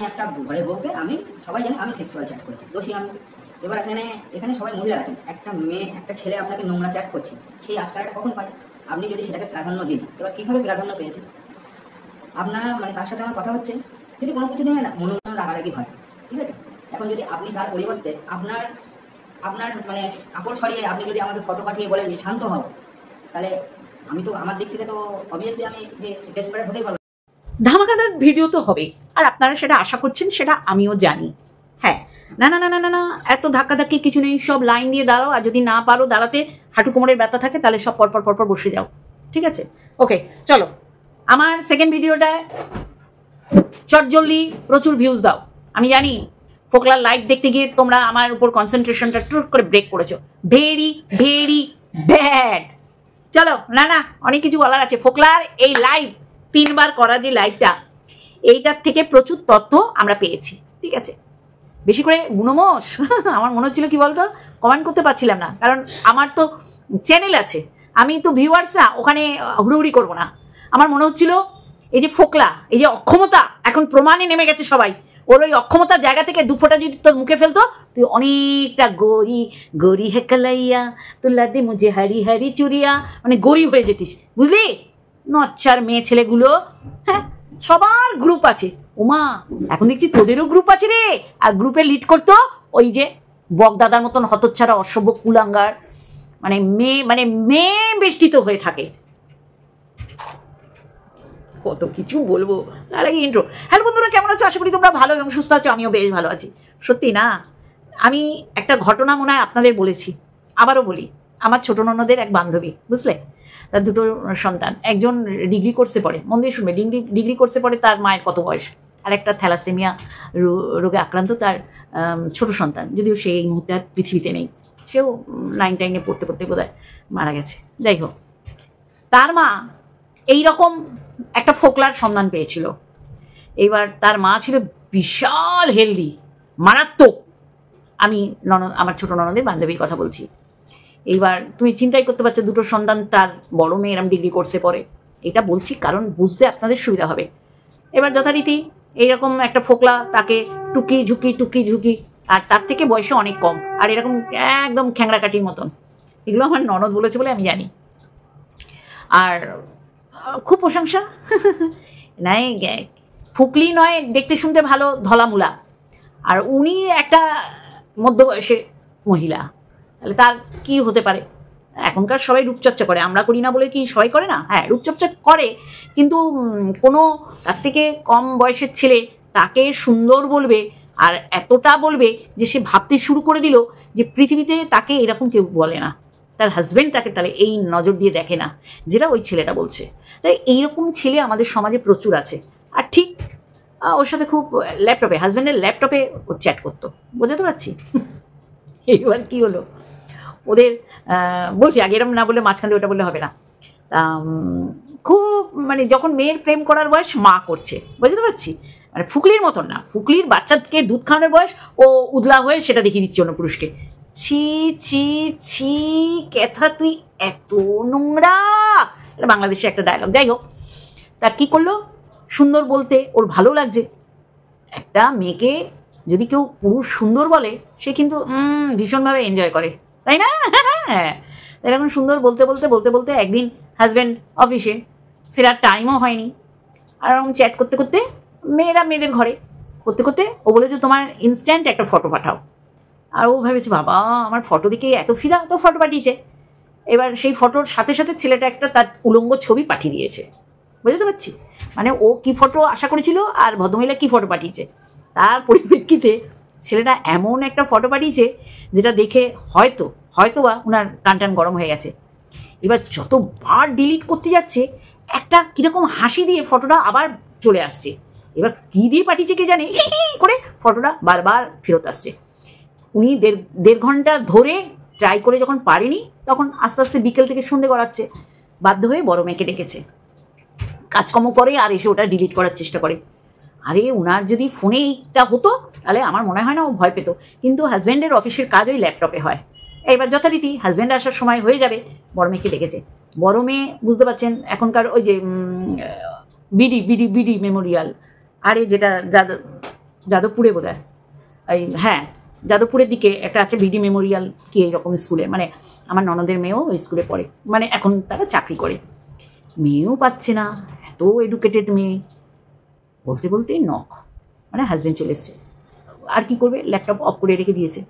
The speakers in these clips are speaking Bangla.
একটা ঘরের বউকে আমি সবাই জানি আমি সেক্সুয়াল চ্যাট করেছি, দোষী আমি। এবার এখানে সবাই মহিলা আছেন, একটা মেয়ে একটা ছেলে আপনাকে নোংরা চ্যাট করছে, সেই আস্কারটা কখন পায়? আপনি যদি সেটাকে প্রাধান্য দিন, এবার কীভাবে প্রাধান্য পেয়েছেন? আপনার মানে তার সাথে আমার কথা হচ্ছে, যদি কোনো কিছু নিয়ে না মনোরঞ্জন রাগারাগি হয়, ঠিক আছে, এখন যদি আপনি তার পরিবর্তে আপনার মানে কাপড় সরিয়ে আপনি যদি আমাকে ফটো পাঠিয়ে বলেন যে শান্ত হও, তাহলে আমি তো আমার দিক থেকে তো অবভিয়াসলি আমি যে ডেসপারেট হতেই পারবো। ধামাকাদার ভিডিও তো হবেই, আর আপনারা সেটা আশা করছেন, সেটা আমিও জানি। হ্যাঁ, না না না না না না, এত ধাক্কাধাক্কি কিছু নেই, সব লাইন দিয়ে দাঁড়াও, আর যদি না পারো দাঁড়াতে, হাঁটু কোমরের ব্যথা থাকে, তাহলে সব পরপর বসে যাও, ঠিক আছে? ওকে, চলো আমার সেকেন্ড ভিডিওটায় চটজলদি প্রচুর ভিউজ দাও। আমি জানি ফোকলার লাইভ দেখতে গিয়ে তোমরা আমার উপর কনসেন্ট্রেশনটা ট্রুট করে ব্রেক করেছো, ভেরি ভেরি ব্যাড। চলো, না না, অনেক কিছু বলার আছে। ফোকলার এই লাইভ 3 বার করা যে লাইভটা, এইটার থেকে প্রচুর তথ্য আমরা পেয়েছি, ঠিক আছে? বেশি করে গুণমোষ আমার মনে হচ্ছিল কি বলতো, কমেন্ট করতে পারছিলাম না, কারণ আমার তো চ্যানেল আছে, আমি তো ভিউয়ার্স না, ওখানে হুড়োহুড়ি করবো না। আমার মনে হচ্ছিল এই যে ফোকলা, এই যে অক্ষমতা, এখন প্রমাণে নেমে গেছে সবাই, ওর ওই অক্ষমতার জায়গা থেকে 2 ফোঁটা যদি তোর মুখে ফেলতো, তুই অনেকটা গরি গরি হে কালাইয়া তুল্লা দে মুঝে হারি হারি চুরিয়া, মানে গরি হয়ে যেতিস, বুঝলি? নচ্চার মেয়ে ছেলেগুলো, হ্যাঁ, সবার গ্রুপ আছে। ওমা, এখন দেখছি তোদেরও গ্রুপ আছে রে। আর গ্রুপে লিড করতো ওই যে বকদাদার মতন হতচ্ছাড়া অসভ্য কুলাঙ্গার, মানে মেয়ে বেষ্টিত হয়ে থাকে। কত কিছু বলবো, তার আগে ইন্ট্রো। হ্যালো বন্ধুরা, কেমন আছো? আশা করি তোমরা ভালো এবং সুস্থ আছো, আমিও বেশ ভালো আছি। সত্যি না, আমি একটা ঘটনা মনে হয় আপনাদের বলেছি, আবারও বলি। আমার ছোট ননদের এক বান্ধবী, বুঝলে, তার 2টো সন্তান, একজন ডিগ্রি কোর্সে পড়ে, মন দিয়ে শুনবে, ডিগ্রি কোর্সে পড়ে, তার মায়ের কত বয়স, আর একটা থ্যালাসেমিয়া রোগে আক্রান্ত তার ছোট সন্তান, যদিও সে এই মুহূর্তে আর পৃথিবীতে নেই, সেও 9 10 পড়তে পড়তে বোধহয় মারা গেছে। যাই হোক, তার মা এইরকম একটা ফোকলার সন্ধান পেয়েছিল। এইবার তার মা ছিল বিশাল হেলদি, মারাত্মক। আমি আমার ছোট ননদের বান্ধবীর কথা বলছি। এইবার তুমি চিন্তাই করতে পারছো, 2টো সন্তান, তার বড় মেয়ে এরম ডিগ্রি কোর্সে পড়ে। এটা বলছি কারণ বুঝতে আপনাদের সুবিধা হবে। এবার যথারীতি এইরকম একটা ফোকলা, তাকে টুকি ঝুঁকি, আর তার থেকে বয়সে অনেক কম, আর এরকম একদম খ্যাংড়া কাটির মতন। এগুলো আমার ননদ বলেছে বলে আমি জানি, আর খুব প্রশংসা। নাই, ফুকলি নয়, দেখতে শুনতে ভালো, ধলামুলা, আর উনি একটা মধ্যবয়সের মহিলা, তাহলে তার কি হতে পারে? এখনকার সবাই রূপচর্চা করে, আমরা করি না বলে কি সবাই করে না? হ্যাঁ, রূপচর্চা করে, কিন্তু কোনো তার থেকে কম বয়সের ছেলে তাকে সুন্দর বলবে, আর এতটা বলবে যে সে ভাবতে শুরু করে দিল যে পৃথিবীতে তাকে এরকম কেউ বলে না, তার হাজব্যান্ড তাকে তাহলে এই নজর দিয়ে দেখে না, যেটা ওই ছেলেটা বলছে। তাই এইরকম ছেলে আমাদের সমাজে প্রচুর আছে। আর ঠিক ওর সাথে খুব ল্যাপটপে, হাজব্যান্ডের ল্যাপটপে ও চ্যাট করতো, বোঝাতে পারছি? এইবার কি হলো, ওদের বলছি আগে এরম না বলে মাঝখান দিয়ে ওটা বললে হবে না। খুব মানে যখন মেয়ের প্রেম করার বয়স, মা করছে, বুঝতে পারছি, মানে ফুকলির মতন না, ফুকলির বাচ্চাকে দুধ খাওয়ানোর বয়স, ও উদলা হয়ে সেটা দেখিয়ে দিচ্ছে অন্য পুরুষকে। ছি ছি ছি, ক্যাথা তুই এত নোংরা, এটা বাংলাদেশে একটা ডায়লগ। যাই হোক, তা কি করলো, সুন্দর বলতে ওর ভালো লাগছে। একটা মেয়েকে যদি কেউ পুরুষ সুন্দর বলে, সে কিন্তু ভীষণভাবে এনজয় করে, তাই না? হ্যাঁ, এরকম সুন্দর বলতে একদিন হাজব্যান্ড অফিসে ফেরার টাইমও হয়নি, আর এরকম চ্যাট করতে মেয়েদের ঘরে করতে ও বলেছে তোমার ইনস্ট্যান্ট একটা ফটো পাঠাও। আর ও ভেবেছে বাবা আমার ফটো দিকে এত ফিরা, তো ফটো পাঠিয়েছে। এবার সেই ফটোর সাথে ছেলেটা একটা তার উলঙ্গ ছবি পাঠিয়ে দিয়েছে, বুঝতে পারছি? মানে ও কি ফটো আশা করেছিল আর ভদ্রমহিলা কি ফটো পাঠিয়েছে, তার পরিপ্রেক্ষিতে ছেলেটা এমন একটা ফটো পাঠিয়েছে যেটা দেখে হয়তোবা ওনার টান গরম হয়ে গেছে। এবার যতবার ডিলিট করতে যাচ্ছে, একটা কিরকম হাসি দিয়ে ফটোটা আবার চলে আসছে। এবার কি দিয়ে পাঠিয়েছে কে জানে, করে ফটোটা বারবার ফেরত আসছে। উনি দেড় ঘন্টা ধরে ট্রাই করে যখন পারেনি, তখন আস্তে আস্তে বিকেল থেকে সন্ধে করাচ্ছে, বাধ্য হয়ে বড় মেয়েকে ডেকেছে, কাজকর্ম করে আর এসে ওটা ডিলিট করার চেষ্টা করে। আরে ওনার যদি ফোনে এইটা হতো তাহলে আমার মনে হয় না ও ভয় পেত, কিন্তু হাজব্যান্ডের অফিসের কাজ ওই ল্যাপটপে হয়। এবার যথারীতি হাজব্যান্ড আসার সময় হয়ে যাবে, বড় মেয়েকে ডেকেছে। বড় মেয়ে বুঝতে পারছেন এখনকার ওই যে বিডি মেমোরিয়াল, আরে যেটা যাদবপুরে বোধ হয়, এই হ্যাঁ যাদবপুরের দিকে একটা আছে বিডি মেমোরিয়াল কি এইরকম স্কুলে, মানে আমার ননদের মেয়েও ওই স্কুলে পড়ে, মানে এখন তারা চাকরি করে। মেয়েও পাচ্ছে না, এত এডুকেটেড মেয়ে, বলতে বলতে নখ, মানে হাজব্যান্ড চলে এসছে। আর কি করবে, ল্যাপটপ অফ করে রেখে দিয়েছে।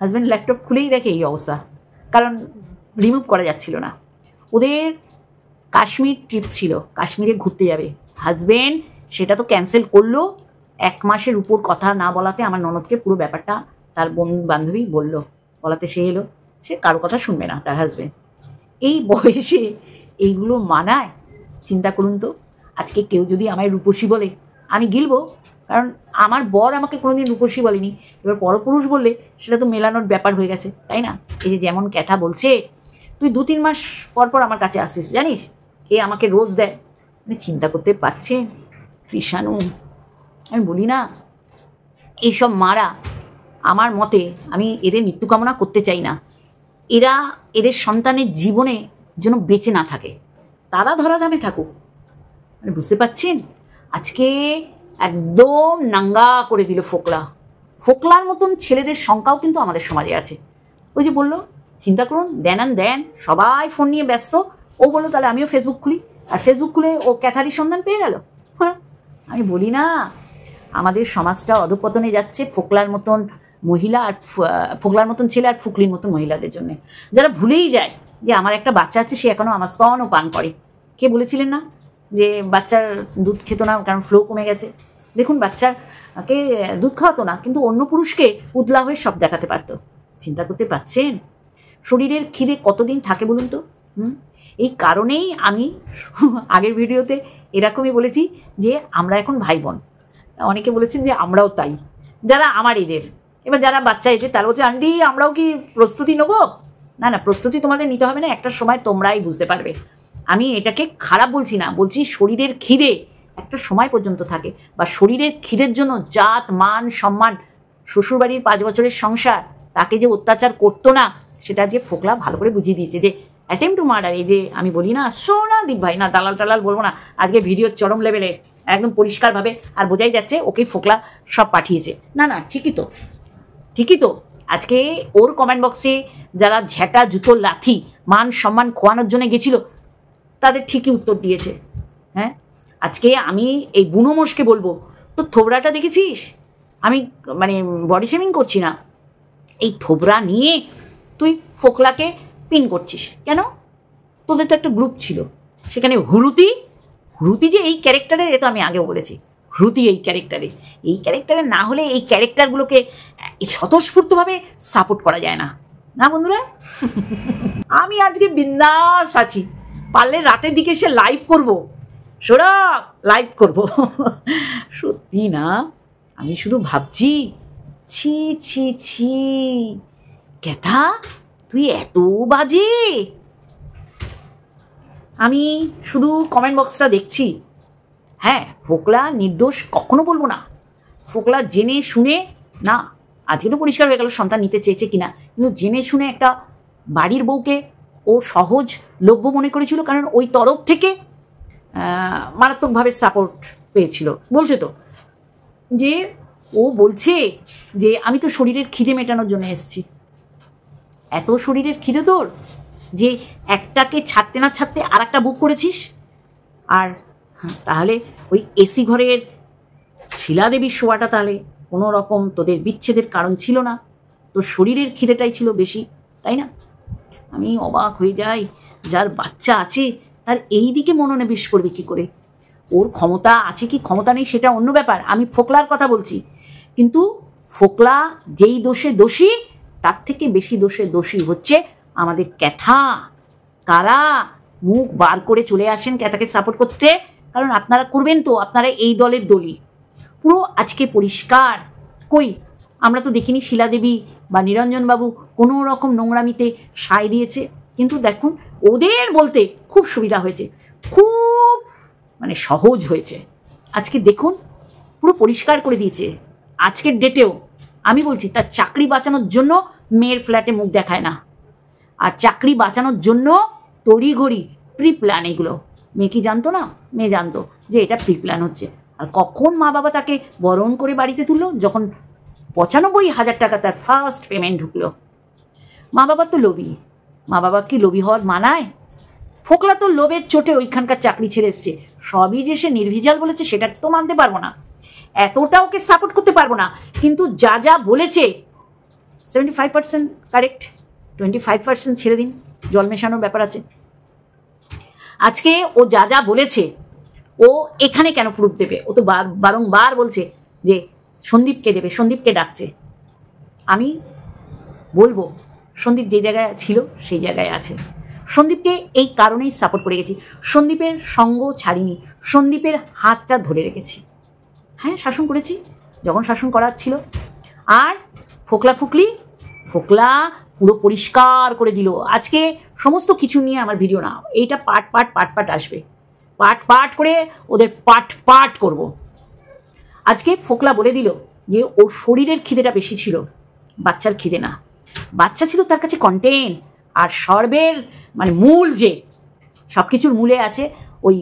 হাজব্যান্ড ল্যাপটপ খুলেই দেখে এই অবস্থা, কারণ রিমুভ করা যাচ্ছিল না। ওদের কাশ্মীর ট্রিপ ছিল, কাশ্মীরে ঘুরতে যাবে, হাজব্যান্ড সেটা তো ক্যান্সেল করলো। 1 মাসের উপর কথা না বলাতে আমার ননদকে পুরো ব্যাপারটা তার বান্ধবী বলাতে সে এলো। সে কারো কথা শুনবে না তার হাজব্যান্ড। এই বয়সে এইগুলো মানায়? চিন্তা করুন তো। আজকে কেউ যদি আমায় রূপসী বলে, আমি গিলবো, কারণ আমার বর আমাকে কোনোদিন রূপসী বলেনি। এবার পরপুরুষ বললে সেটা তো মেলানোর ব্যাপার হয়ে গেছে, তাই না? এই যে যেমন ক্যাথা বলছে, তুই 2-3 মাস পর পর আমার কাছে আসছিস জানিস, এ আমাকে রোজ দেয়। মানে চিন্তা করতে পারছেন কৃষাণু? আমি বলি না, এইসব মারা আমার মতে, আমি এদের মৃত্যু কামনা করতে চাই না। এরা এদের সন্তানের জীবনে যেন বেঁচে না থাকে, তারা ধরাধামে থাকুক। মানে বুঝতে পারছেন? আজকে একদম নাঙ্গা করে দিল ফোকলা। ফোকলার মতন ছেলেদের সংখ্যাও কিন্তু আমাদের সমাজে আছে। ওই যে বললো, চিন্তা করুন, দেন সবাই ফোন নিয়ে ব্যস্ত। ও বললো তাহলে আমিও ফেসবুক খুলি, আর ফেসবুক খুলে ও ক্যাথারি সন্ধান পেয়ে গেল। হ্যাঁ, আমি বলি না, আমাদের সমাজটা অধঃপতনে যাচ্ছে ফোকলার মতন মহিলা আর ফোকলার মতন ছেলে আর ফুকলির মতন মহিলাদের জন্য, যারা ভুলেই যায় যে আমার একটা বাচ্চা আছে, সে এখনও আমার স্তনও পান করে। কে বলেছিলেন না যে বাচ্চার দুধ খেত না কারণ ফ্লো কমে গেছে? দেখুন, বাচ্চাকে দুধ খাওয়াতো না, কিন্তু অন্য পুরুষকে উতলা হয়ে সব দেখাতে পারতো। চিন্তা করতে পারছেন শরীরের খিদে কতদিন থাকে বলুন তো? এই কারণেই আমি আগের ভিডিওতে এরকমই বলেছি যে আমরা এখন ভাই বোন। অনেকে বলেছেন যে আমরাও তাই, যারা আমার এজের। এবার যারা বাচ্চা এজের তারা বলছে, আন্টি আমরাও কি প্রস্তুতি নেবো? না, প্রস্তুতি তোমাদের নিতে হবে না, একটা সময় তোমরাই বুঝতে পারবে। আমি এটাকে খারাপ বলছি না, বলছি শরীরের খিদে একটা সময় পর্যন্ত থাকে, বা শরীরের খিদের জন্য জাত মান সম্মান, শ্বশুরবাড়ির 5 বছরের সংসার, তাকে যে অত্যাচার করতো না, সেটা যে ফোকলা ভালো করে বুঝিয়ে দিয়েছে। যে অ্যাটেম্প টু মার্ডার, এই যে আমি বলি না, সোনা দীপ ভাই, না দালাল টালাল বলবো না, আজকে ভিডিওর চরম লেভেলে একদম পরিষ্কারভাবে আর বোঝাই যাচ্ছে ওকে ফোকলা সব পাঠিয়েছে। না ঠিকই তো আজকে ওর কমেন্ট বক্সে যারা ঝ্যাটা জুতো লাথি মান সম্মান খোয়ানোর জন্য গেছিল, তাদের ঠিকই উত্তর দিয়েছে। হ্যাঁ, আজকে আমি এই বুনো মোষকে বলবো, তো থোবরাটা দেখেছিস? আমি মানে বডি শেমিং করছি না, এই থোবরা নিয়ে তুই ফোকলাকে পিন করছিস কেন? তোদের তো একটা গ্রুপ ছিল, সেখানে হুরুতি যে এই ক্যারেক্টারের, এ তো আমি আগেও বলেছি, হুরুতি এই ক্যারেক্টারে না হলে এই ক্যারেক্টারগুলোকে স্বতঃস্ফূর্তভাবে সাপোর্ট করা যায় না, না বন্ধুরা? আমি আজকে বিন্দাস আছি, পারলে রাতের দিকে এসে লাইভ করবো, লাইভ করবো। সত্যি না, আমি শুধু ভাবছি, ছি ছি ছি, ক্যাথা তুই এত বাজে। আমি শুধু কমেন্ট বক্সটা দেখছি। হ্যাঁ, ফোকলা নির্দোষ কখনো বলবো না, ফোকলা জেনে শুনে না, আজকে তো পরিষ্কার হয়ে গেল সন্তান নিতে চেয়েছে কিনা, কিন্তু জেনে শুনে একটা বাড়ির বউকে ও সহজ লভ্য মনে করেছিল, কারণ ওই তরফ থেকে মারাত্মকভাবে সাপোর্ট পেয়েছিল। বলছে তো যে, ও বলছে যে আমি তো শরীরের খিদে মেটানোর জন্য এসেছি। এত শরীরের খিদে তোর যে একটাকে ছাড়তে না ছাড়তে আর একটা বুক করেছিস। আর তাহলে ওই এসি ঘরের শিলাদেবীর শোয়াটা তাহলে কোনো রকম তোদের বিচ্ছেদের কারণ ছিল না, তোর শরীরের খিদেটাই ছিল বেশি, তাই না? আমি অবাক হয়ে যাই, যার বাচ্চা আছে তার এই দিকে মনোনিবেশ করবে কি করে? ওর ক্ষমতা আছে কি ক্ষমতা নেই সেটা অন্য ব্যাপার, আমি ফোকলার কথা বলছি। কিন্তু ফোকলা যেই দোষে দোষী, তার থেকে বেশি দোষী হচ্ছে আমাদের ক্যাথা। কারা মুখ বার করে চলে আসেন ক্যাথাকে সাপোর্ট করতে? কারণ আপনারা করবেন তো, আপনারা এই দলের দলই। পুরো আজকে পরিষ্কার। কই, আমরা তো দেখিনি শিলাদেবী বা নিরঞ্জনবাবু কোনো রকম নোংরামিতে সায় দিয়েছে। কিন্তু দেখুন, ওদের বলতে খুব সুবিধা হয়েছে, খুব মানে সহজ হয়েছে। আজকে দেখুন, পুরো পরিষ্কার করে দিয়েছে। আজকের ডেটেও আমি বলছি, তার চাকরি বাঁচানোর জন্য মেয়ের ফ্ল্যাটে মুখ দেখায় না, আর চাকরি বাঁচানোর জন্য তড়িঘড়ি প্রি প্ল্যান। এগুলো মেয়ে কি জানতো না? মেয়ে জানতো যে এটা প্রি প্ল্যান হচ্ছে। আর কখন মা বাবা তাকে বরণ করে বাড়িতে তুললো? যখন 95,000 টাকা তার ফার্স্ট পেমেন্ট ঢুকলো। মা বাবা তো লোভী, মা বাবা কি লোভী হওয়ার মানায়? ফোকলা তো লোভের চোটে ওইখানকার চাকরি ছেড়ে এসছে। সবই যে সে নির্ভেজাল বলেছে সেটা তো মানতে পারবো না, এতটা ওকে সাপোর্ট করতে পারবো না, কিন্তু যা যা বলেছে 75% কারেক্ট, 25% ছেড়ে দিন, জল মেশানোর ব্যাপার আছে। আজকে ও যা যা বলেছে ও এখানে কেন প্রুফ দেবে? ও তো বারংবার বলছে যে সন্দীপকে দেবে, সন্দীপকে ডাকছে। আমি বলবো সন্দীপ যে জায়গায় ছিল সেই জায়গায় আছে। সন্দীপকে এই কারণেই সাপোর্ট করে গেছি, সন্দীপের সঙ্গ ছাড়িনি, সন্দীপের হাতটা ধরে রেখেছি। হ্যাঁ, শাসন করেছি যখন শাসন করার ছিল। আর ফোকলা ফোকলা পুরো পরিষ্কার করে দিল। আজকে সমস্ত কিছু নিয়ে আমার ভিডিও না, এইটা পাট আসবে, পাট করে ওদের পাট করব। আজকে ফোকলা বলে দিল যে ওর শরীরের খিদেটা বেশি ছিল, বাচ্চার খিদে না। বাচ্চা ছিল তার কাছে কন্টেন্ট, আর সর্বের মানে মূল যে সব কিছুর মূলে আছে ওই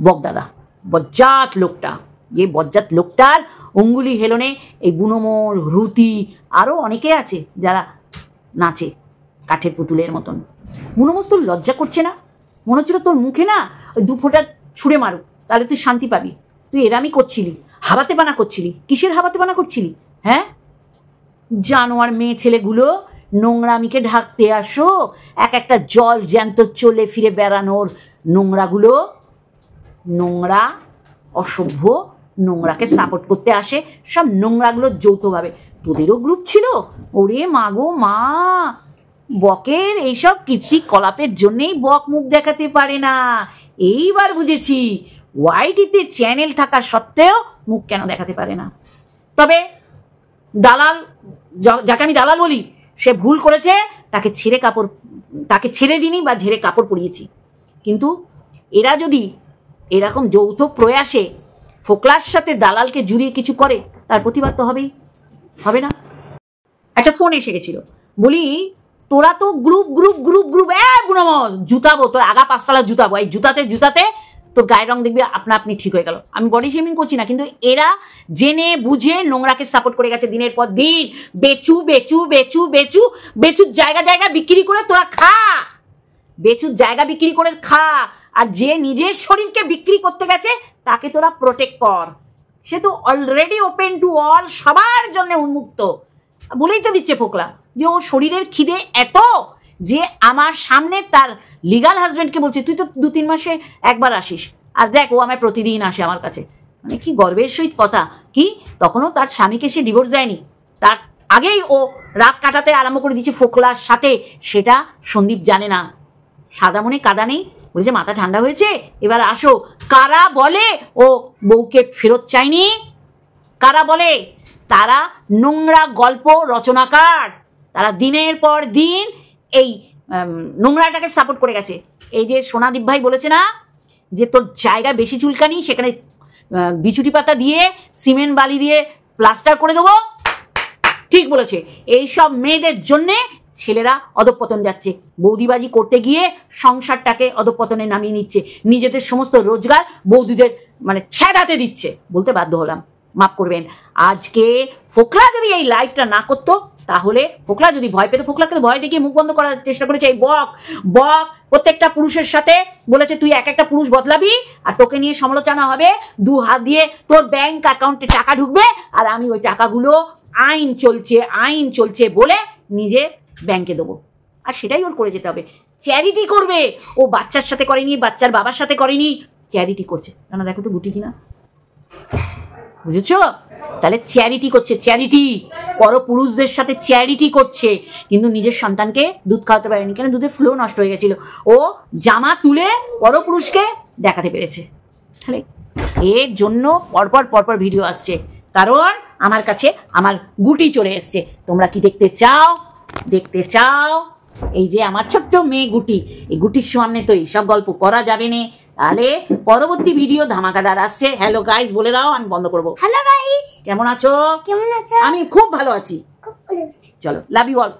বকদাদা, বজ্জাত লোকটা, যে বজ্জাত লোকটার অঙ্গুলি হেলনে এই বুনোমোর, রুতি আরও অনেকে আছে যারা নাচে কাঠের পুতুলের মতন। বুনোমোস তোর লজ্জা করছে না? মনে হচ্ছিল তোর মুখে না ওই 2 ফোঁটা ছুঁড়ে মারুক, তাহলে তুই শান্তি পাবি। তুই এরামি করছিলি, হাবাতে বানা করছিলি। কিসের হাবাতে বানা করছিলি? হ্যাঁ, জানোয়ার মেয়ে ছেলেগুলো, নোংরামিকে ঢাকতে আসো, একটা জল জ্যান্ত চলে ফিরে বেড়ানোর নোংরাগুলো, নোংরা অসভ্য, নোংরাকে সাপোর্ট করতে আসে সব নোংরাগুলো যৌথভাবে। তোদেরও গ্রুপ ছিল? ওরে মা গো মা, বকের এইসব কীর্তিকলাপের জন্যেই বক মুখ দেখাতে পারে না। এইবার বুঝেছি ওয়াইটিতে চ্যানেল থাকা সত্ত্বেও মুখ কেন দেখাতে পারে না। তবে দালাল, যাকে আমি দালাল বলি, সে ভুল করেছে, তাকে ছেড়ে দিনি বা ঝেড়ে কাপড় পরিয়েছি। কিন্তু এরা যদি এরকম যৌথ প্রয়াসে ফোকলার সাথে দালালকে জুড়িয়ে কিছু করে, তার প্রতিবাদ তো হবেই, হবে না? একটা ফোন এসে গেছিল, বলি তোরা তো গ্রুপ বুনোমোস, জুতাবো তোর আগা 5 তলা জুতাবো, এই জুতাতে তোর গায়ের রং দেখবি আপনি ঠিক হয়ে গেল। আমি বডি শেমিং করছি না, কিন্তু এরা জেনে বুঝে নোংরাকে সাপোর্ট করে গেছে দিনের পর দিন। বেচুর জায়গা বিক্রি করে তোরা খা, বেচুর জায়গা বিক্রি করে খা। আর যে নিজের শরীরকে বিক্রি করতে গেছে তাকে তোরা প্রোটেক্ট কর। সে তো অলরেডি ওপেন টু অল, সবার জন্য উন্মুক্ত। বলেই তো দিচ্ছে ফোকলা যে ও শরীরের খিদে এত যে আমার সামনে তার লিগাল হাজব্যান্ডকে বলছে তুই তো 2-3 মাসে একবার আসিস, আর দেখ ও আমায় প্রতিদিন আসে আমার কাছে। মানে কি গর্বের সহিত কথা! কি তখনও তার স্বামীকে সে ডিভোর্স দেয়নি, তার আগেই ও রাত কাটাতে আরম্ভ করে দিচ্ছে ফোকলার সাথে। সেটা সন্দীপ জানে না। সাদা মনে কাদা নেই, বলেছে মাথা ঠান্ডা হয়েছে, এবার আসো। কারা বলে ও বউকে ফেরত চায়নি? কারা বলে? তারা নোংরা গল্প রচনাকার, তারা দিনের পর দিন এই নোংরাটাকে সাপোর্ট করে গেছে। এই যে সোনাদীপ ভাই বলেছে না যে তোর জায়গায় বেশি চুলকানি, সেখানে বিছুটি পাতা দিয়ে সিমেন্ট বালি দিয়ে প্লাস্টার করে দেবো, ঠিক বলেছে। এইসব মেয়েদের জন্যে ছেলেরা অধঃপতন যাচ্ছে, বৌদিবাজি করতে গিয়ে সংসারটাকে অধঃপতনে নামিয়ে নিচ্ছে, নিজেদের সমস্ত রোজগার বৌদিদের মানে ছেড়াতে দিচ্ছে। বলতে বাধ্য হলাম, মাফ করবেন। আজকে ফোকলা যদি এই লাইভটা না করতো, তাহলে ফোকলা যদি ভয় পেত, ফোকলাকে ভয় দেখিয়ে মুখ বন্ধ করার চেষ্টা করেছে এই বক প্রত্যেকটা পুরুষের সাথে বলেছে তুই একটা পুরুষ বদলাবি আর তোকে নিয়ে সমালোচনা হবে, 2 হাত দিয়ে তোর ব্যাংক অ্যাকাউন্টে টাকা ঢুকবে, আর আমি ওই টাকাগুলো আইন চলছে বলে নিজে ব্যাংকে দেবো। আর সেটাই ওর করে যেতে হবে। চ্যারিটি করবে, ও বাচ্চার সাথে করেনি, বাচ্চার বাবার সাথে করেনি, চ্যারিটি করছে। না দেখো তো গুটি কিনা, বুঝেছো? তাহলে চ্যারিটি করছে, চ্যারিটি পরপুরুষদের সাথে চ্যারিটি করছে, কিন্তু নিজের সন্তানকে দুধ খাওয়াতে পারেনি। কেন? দুধের ফ্লো নষ্ট হয়ে গেছিল, ও জামা তুলে পরপুরুষকে দেখাতে পেরেছে। তাহলে এর জন্য পরপর ভিডিও আসছে, কারণ আমার কাছে আমার গুটি চলে এসছে। তোমরা কি দেখতে চাও? এই যে আমার ছোট্ট মেয়ে গুটি, এই গুটির সামনে তো এইসব গল্প করা যাবে না। তাহলে পরবর্তী ভিডিও ধামাকাদার আসছে। হ্যালো গাইস বলে দাও, আমি বন্ধ করবো। হ্যালো গাইস, কেমন আছো? কেমন আছো? আমি খুব ভালো আছি। চলো, লাভ ইউ অল।